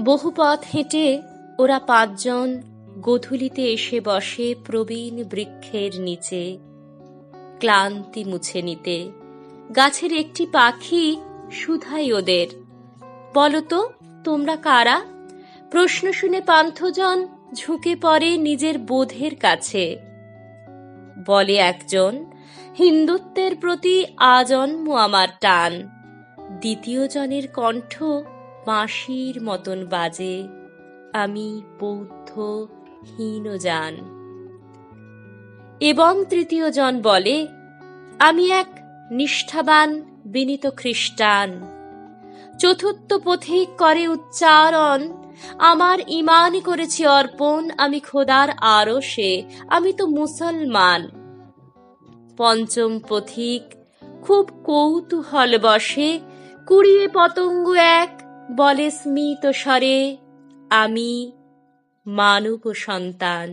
বহু পথ হেঁটে ওরা 5 জন গোধূলিতে এসে বসে প্রবীণ বৃক্ষের নিচে, ক্লান্তি মুছে নিতে। গাছের একটি পাখি শুধাই ওদের, বলতো তোমরা কারা? প্রশ্ন শুনে পান্থজন ঝুঁকে পড়ে নিজের বোধের কাছে। বলে একজন, হিন্দুত্বের প্রতি আজন্ম আমার টান। দ্বিতীয় জনের কণ্ঠ বাঁশির মতন বাজে, আমি বৌদ্ধ হীনযান। এবং তৃতীয় জন বলে, আমি এক নিষ্ঠাবান বিনীত খ্রিস্টান। চতুর্থ পথিক করে উচ্চারণ, আমার ঈমানই করেছি অর্পণ, আমি খোদার আরশে, আমি তো মুসলমান। পঞ্চম পথিক খুব কৌতূহল বশে কুড়িয়ে পতঙ্গ এক বলে স্মিত স্বরে, আমি মানব সন্তান।